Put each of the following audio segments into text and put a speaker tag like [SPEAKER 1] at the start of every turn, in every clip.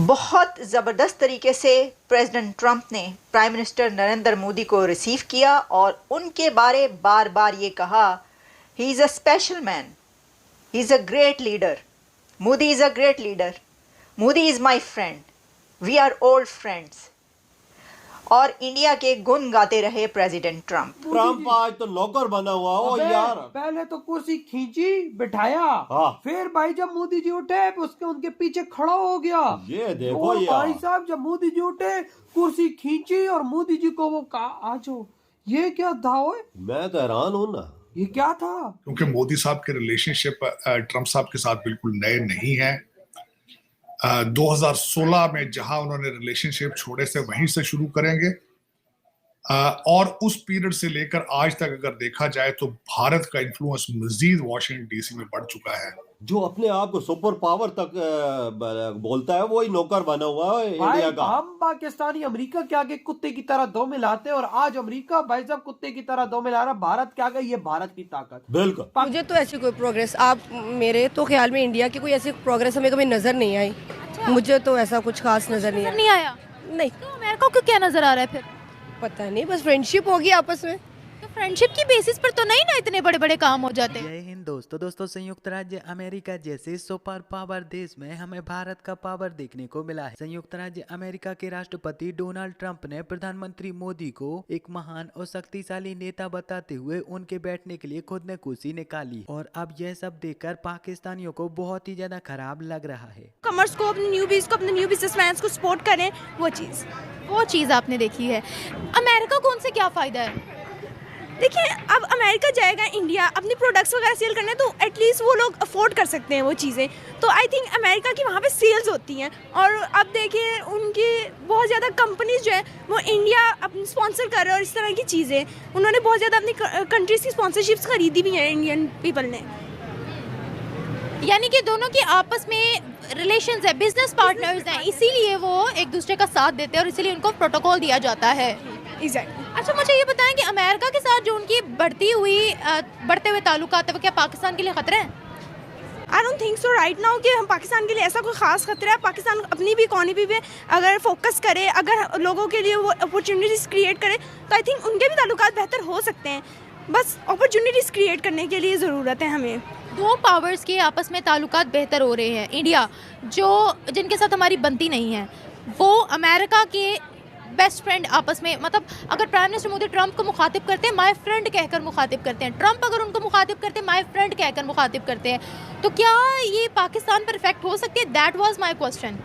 [SPEAKER 1] बहुत ज़बरदस्त तरीके से प्रेसिडेंट ट्रंप ने प्राइम मिनिस्टर नरेंद्र मोदी को रिसीव किया और उनके बारे बार बार ये कहा, he is a special man, he is a great leader, Modi is a great leader, Modi is my friend, we are old friends. और इंडिया के गुण गाते रहे प्रेसिडेंट ट्रंप
[SPEAKER 2] आज तो नौकर बना हुआ हो यार।
[SPEAKER 3] पहले तो कुर्सी खींची बिठाया,
[SPEAKER 2] हाँ।
[SPEAKER 3] फिर भाई जब मोदी जी उठे उसके उनके पीछे खड़ा हो गया।
[SPEAKER 2] ये देखो
[SPEAKER 3] और
[SPEAKER 2] यार।
[SPEAKER 3] भाई साहब जब मोदी जी उठे कुर्सी खींची और मोदी जी को वो कहा आजो। ये क्या था ओए?
[SPEAKER 2] मैं तो हैरान हूँ ना।
[SPEAKER 3] ये क्या था?
[SPEAKER 4] क्योंकि मोदी साहब के रिलेशनशिप ट्रंप साहब के साथ बिल्कुल नए नहीं है। 2016 में जहां उन्होंने रिलेशनशिप छोड़े से वहीं से शुरू करेंगे। और उस पीरियड से लेकर आज तक अगर देखा जाए तो भारत का इन्फ्लुएंस मजीद वॉशिंगटन डीसी में बढ़ चुका है।
[SPEAKER 2] जो अपने आप को सुपर पावर तक बोलता है वही नौकर बना हुआ है इंडिया का।
[SPEAKER 3] हम पाकिस्तानी अमेरिका के आगे कुत्ते की तरह दो मिलाते हैं और आज अमेरिका भाई साहब कुत्ते की तरह दो मिला रहा भारत के आगे। ये भारत की ताकत।
[SPEAKER 2] बिल्कुल।
[SPEAKER 5] मुझे तो ऐसी कोई प्रोग्रेस आप मेरे तो ख्याल में इंडिया की कोई ऐसी प्रोग्रेस हमें कभी नजर नहीं आई। मुझे तो ऐसा कुछ खास नजर नहीं
[SPEAKER 6] नहीं आया।
[SPEAKER 5] नहीं
[SPEAKER 6] तो अमेरिका को क्या नजर आ रहा है फिर?
[SPEAKER 5] पता नहीं, बस फ्रेंडशिप होगी आपस में।
[SPEAKER 6] तो फ्रेंडशिप की बेसिस पर तो नहीं ना इतने बड़े बड़े काम हो जाते।
[SPEAKER 7] जय हिंद दोस्तों संयुक्त राज्य अमेरिका जैसे सुपर पावर देश में हमें भारत का पावर देखने को मिला है। संयुक्त राज्य अमेरिका के राष्ट्रपति डोनाल्ड ट्रंप ने प्रधानमंत्री मोदी को एक महान और शक्तिशाली नेता बताते हुए उनके बैठने के लिए खुद ने कुर्सी निकाली और अब यह सब देखकर पाकिस्तानियों को बहुत ही ज्यादा खराब लग रहा है।
[SPEAKER 8] कमर्स को अपने न्यू बिजनेसमैन को सपोर्ट करें, वो चीज़
[SPEAKER 6] आपने देखी है। अमेरिका को उनसे क्या फायदा है?
[SPEAKER 8] देखिए, अब अमेरिका जाएगा इंडिया अपनी प्रोडक्ट्स वगैरह सेल करने, तो एटलीस्ट वो लोग अफोर्ड कर सकते हैं वो चीज़ें। तो आई थिंक अमेरिका की वहाँ पे सेल्स होती हैं। और अब देखिए उनकी बहुत ज़्यादा कंपनीज जो है वो इंडिया अपनी स्पॉन्सर कर रहे हैं और इस तरह की चीज़ें उन्होंने बहुत ज़्यादा अपनी कंट्रीज की स्पॉन्सरशिप्स खरीदी भी हैं इंडियन पीपल ने।
[SPEAKER 6] यानी कि दोनों की आपस में रिलेशंस है, बिजनेस पार्टनर्स हैं, इसीलिए वो एक दूसरे का साथ देते हैं और इसीलिए उनको प्रोटोकॉल दिया जाता है।
[SPEAKER 8] एग्जैक्टली।
[SPEAKER 6] अच्छा, मुझे ये बताएं कि अमेरिका के साथ जो उनकी बढ़ते हुए ताल्लुकात है वो क्या पाकिस्तान के लिए खतरा है?
[SPEAKER 8] I don't think so right now कि हम पाकिस्तान के लिए ऐसा कोई खास खतरा है। पाकिस्तान अपनी भी इकॉनमी पे अगर फोकस करे, अगर लोगों के लिए वो अपॉर्चुनिटीज़ क्रिएट करे तो आई थिंक उनके भी ताल्लुकात बेहतर हो सकते हैं। बस अपॉर्चुनिटीज़ क्रिएट करने के लिए ज़रूरत है हमें।
[SPEAKER 6] दो पावर्स के आपस में ताल्लुकात बेहतर हो रहे हैं। इंडिया जिनके साथ हमारी बनती नहीं है, वो अमेरिका के बेस्ट फ्रेंड आपस में, मतलब अगर प्राइम मिनिस्टर मोदी ट्रंप को मुखातिब करते हैं माय फ्रेंड कहकर मुखातिब करते हैं, ट्रंप अगर उनको मुखातिब करते हैं माय फ्रेंड कहकर मुखातिब करते हैं, तो क्या ये पाकिस्तान पर इफेक्ट हो सकती है? That was my question.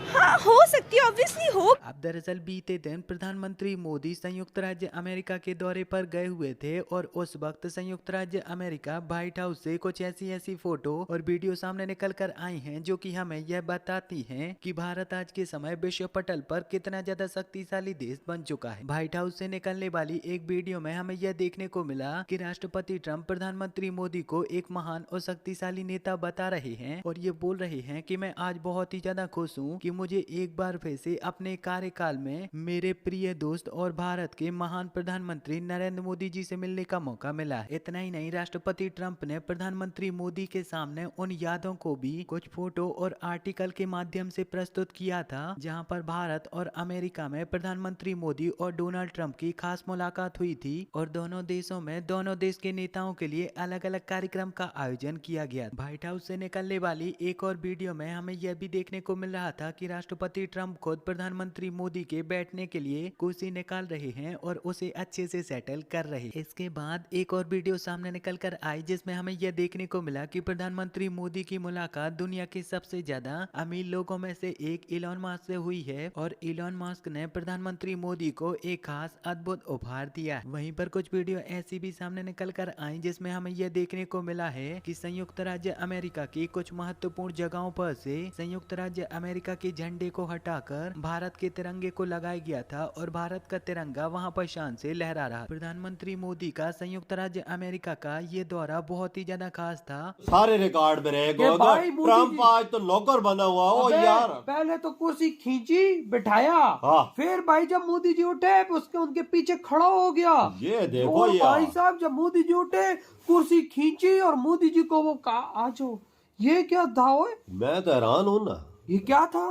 [SPEAKER 8] हाँ, हो सकती है, ऑब्वियसली हो।
[SPEAKER 7] अब दरअसल बीते दिन प्रधानमंत्री मोदी संयुक्त राज्य अमेरिका के दौरे पर गए हुए थे और उस वक्त संयुक्त राज्य अमेरिका व्हाइट हाउस से कुछ ऐसी फोटो और वीडियो सामने निकल कर आई हैं जो कि हमें यह बताती हैं कि भारत आज के समय विश्व पटल पर कितना ज्यादा शक्तिशाली देश बन चुका है। व्हाइट हाउस से निकलने वाली एक वीडियो में हमें यह देखने को मिला कि राष्ट्रपति ट्रंप प्रधानमंत्री मोदी को एक महान और शक्तिशाली नेता बता रहे हैं और ये बोल रहे हैं कि मैं आज बहुत ही ज्यादा खुश हूँ कि मुझे एक बार फिर से अपने कार्यकाल में मेरे प्रिय दोस्त और भारत के महान प्रधानमंत्री नरेंद्र मोदी जी से मिलने का मौका मिला है। इतना ही नहीं, राष्ट्रपति ट्रंप ने प्रधानमंत्री मोदी के सामने उन यादों को भी कुछ फोटो और आर्टिकल के माध्यम से प्रस्तुत किया था जहां पर भारत और अमेरिका में प्रधानमंत्री मोदी और डोनाल्ड ट्रंप की खास मुलाकात हुई थी और दोनों देशों में दोनों देश के नेताओं के लिए अलग अलग कार्यक्रम का आयोजन किया गया। व्हाइट हाउस से निकलने वाली एक और वीडियो में हमें यह भी देखने को मिल रहा था कि राष्ट्रपति ट्रंप खुद प्रधानमंत्री मोदी के बैठने के लिए कुर्सी निकाल रहे हैं और उसे अच्छे से सेटल कर रहे हैं। इसके बाद एक और वीडियो सामने निकल कर आई जिसमें हमें यह देखने को मिला कि प्रधानमंत्री मोदी की मुलाकात दुनिया के सबसे ज्यादा अमीर लोगों में से एक इलॉन मस्क से हुई है और इलॉन मस्क ने प्रधानमंत्री मोदी को एक खास अद्भुत उपहार दिया। वहीं पर कुछ वीडियो ऐसी भी सामने निकल कर आई जिसमें हमें यह देखने को मिला है कि संयुक्त राज्य अमेरिका की कुछ महत्वपूर्ण जगहों पर से संयुक्त राज्य अमेरिका के झंडे को हटाकर भारत के तिरंगे को लगाया गया था और भारत का तिरंगा वहां पर शान से लहरा रहा। प्रधानमंत्री मोदी का संयुक्त राज्य अमेरिका का ये दौरा बहुत ही ज्यादा खास था।
[SPEAKER 2] सारे रिकॉर्ड में रहेगा। ट्रंप आज तो नौकर बना हुआ हो यार।
[SPEAKER 3] पहले तो कुर्सी खींची बिठाया,
[SPEAKER 2] हाँ।
[SPEAKER 3] फिर भाई जब मोदी जी उठे उसके उनके पीछे खड़ा हो गया।
[SPEAKER 2] ये देखो
[SPEAKER 3] और
[SPEAKER 2] यार।
[SPEAKER 3] भाई साहब जब मोदी जी उठे कुर्सी खींची और मोदी जी को वो कहा आजो। ये क्या था ओए?
[SPEAKER 2] मैं तो हैरान हूँ ना।
[SPEAKER 3] ये क्या था?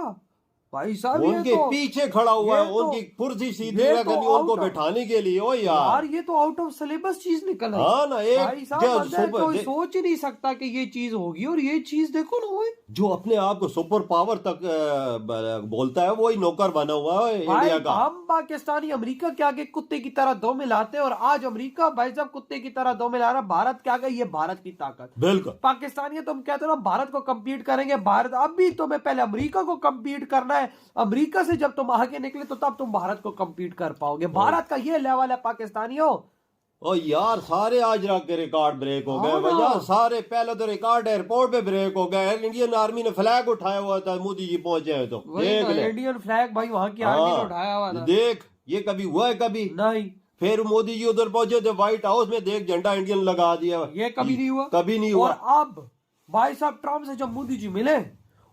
[SPEAKER 3] भाई साहब ये
[SPEAKER 2] उनके
[SPEAKER 3] तो
[SPEAKER 2] पीछे खड़ा हुआ
[SPEAKER 3] ये
[SPEAKER 2] है,
[SPEAKER 3] तो-
[SPEAKER 2] उनकी कुर्सी सीधी
[SPEAKER 3] ये तो
[SPEAKER 2] रखनी उनको
[SPEAKER 3] out of-
[SPEAKER 2] बैठाने के लिए। ओ
[SPEAKER 3] यार
[SPEAKER 2] यार
[SPEAKER 3] ये तो आउट ऑफ सिलेबस चीज निकल आई।
[SPEAKER 2] हाँ ना, एक
[SPEAKER 3] भाई साहब
[SPEAKER 2] जो
[SPEAKER 3] मतलब
[SPEAKER 2] सुपर-
[SPEAKER 3] कोई सोच ही नहीं सकता कि ये चीज होगी, और ये चीज देखो ना ओए।
[SPEAKER 2] जो अपने आप को सुपर पावर तक बोलता है वही नौकर बना हुआ है
[SPEAKER 3] भाई
[SPEAKER 2] इंडिया का।
[SPEAKER 3] हम पाकिस्तानी अमेरिका के आगे कुत्ते की तरह दो मिलाते हैं, और आज अमेरिका भाई साहब कुत्ते की तरह दो मिला रहा है भारत के आगे। ये भारत की ताकत।
[SPEAKER 2] बिल्कुल
[SPEAKER 3] पाकिस्तानी तुम कहते हो ना भारत को कम्पीट करेंगे, भारत अभी तुम्हें पहले अमेरिका को कम्पीट करना है। अमेरिका से जब तुम आगे निकले तो तब तुम भारत को कम्पीट कर पाओगे। भारत का ये लेवल है पाकिस्तानियों।
[SPEAKER 2] ओ यार सारे आज रात के रिकॉर्ड ब्रेक हो गए
[SPEAKER 3] हाँ ना।
[SPEAKER 2] भैया, सारे। पहले तो रिकॉर्ड एयरपोर्ट पे ब्रेक हो गए, इंडियन आर्मी ने फ्लैग उठाया हुआ था, मोदी जी पहुंचे हैं तो देख ले।
[SPEAKER 3] इंडियन फ्लैग भाई वहां की आर्मी ने उठाया हुआ था।
[SPEAKER 2] देख ये कभी हुआ है कभी
[SPEAKER 3] नहीं,
[SPEAKER 2] फिर मोदी जी उधर पहुंचे थे व्हाइट हाउस में, देख झंडा इंडियन लगा दिया।
[SPEAKER 3] ये कभी नहीं हुआ,
[SPEAKER 2] कभी नहीं हुआ।
[SPEAKER 3] और अब भाई साहब ट्रम्प से जब मोदी जी मिले,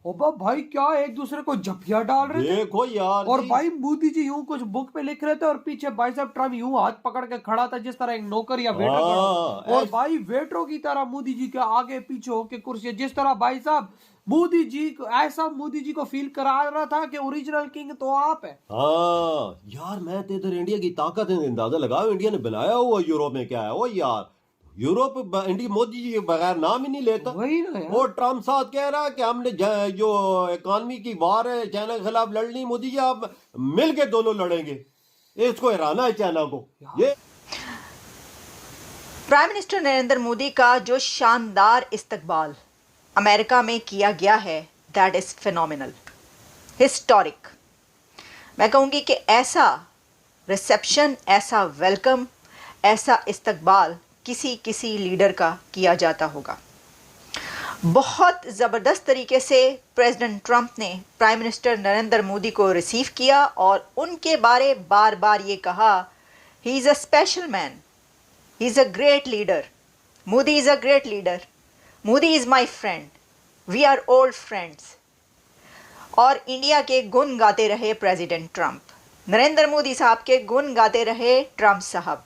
[SPEAKER 3] ओ भाई क्या एक दूसरे को जपिया डाल रहे थे।
[SPEAKER 2] देखो यार
[SPEAKER 3] और
[SPEAKER 2] जी।
[SPEAKER 3] भाई मोदी जी यूं कुछ बुक पे लिख रहे थे, और पीछे भाई साहब ट्रम्प यूं हाथ पकड़ के खड़ा था जिस तरह एक नौकर या वेटर खड़ा हो। और भाई वेटरों की तरह मोदी जी के आगे पीछे होके कुर्सी, जिस तरह भाई साहब मोदी जी को ऐसा मोदी जी को फील करा रहा था कि ओरिजिनल किंग तो आप है।
[SPEAKER 2] हाँ यार मैं तो इधर इंडिया की ताकत है अंदाजा लगाओ, इंडिया ने बनाया हुआ यूरोप में क्या है। ओ यार यूरोप इंडिया मोदी जी के बगैर नाम ही नहीं लेता।
[SPEAKER 3] वही ना यार।
[SPEAKER 2] वो ट्रम्प साथ कह रहा है कि हमने जो इकॉनमी की वार है चाइना के खिलाफ लड़नी, मोदी जी आप मिल के दोनों लड़ेंगे, इसको हराना है चाइना को। ये
[SPEAKER 1] प्राइम मिनिस्टर नरेंद्र मोदी का जो शानदार इस्तकबाल अमेरिका में किया गया है, दैट इज़ फिनोमिनल, हिस्टोरिक। मैं कहूँगी कि ऐसा रिसेप्शन, ऐसा वेलकम, ऐसा इस्तकबाल किसी लीडर का किया जाता होगा। बहुत ज़बरदस्त तरीके से प्रेसिडेंट ट्रंप ने प्राइम मिनिस्टर नरेंद्र मोदी को रिसीव किया और उनके बारे बार बार ये कहा, he is a special man, he is a great leader, Modi is a great leader, Modi is my friend, we are old friends. और इंडिया के गुण गाते रहे प्रेसिडेंट ट्रंप, नरेंद्र मोदी साहब के गुण गाते रहे ट्रंप साहब,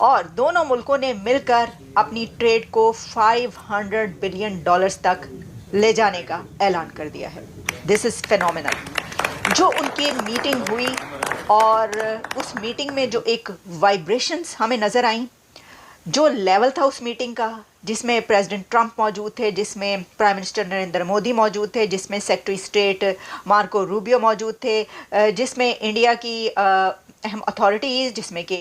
[SPEAKER 1] और दोनों मुल्कों ने मिलकर अपनी ट्रेड को $500 बिलियन तक ले जाने का ऐलान कर दिया है। This is phenomenal. जो उनकी मीटिंग हुई और उस मीटिंग में जो एक वाइब्रेशंस हमें नज़र आई, जो लेवल था उस मीटिंग का, जिसमें प्रेसिडेंट ट्रंप मौजूद थे, जिसमें प्राइम मिनिस्टर नरेंद्र मोदी मौजूद थे, जिसमें सेक्रेटरी स्टेट मार्को रूबियो मौजूद थे, जिसमें इंडिया की अहम अथॉरिटीज़, जिसमें कि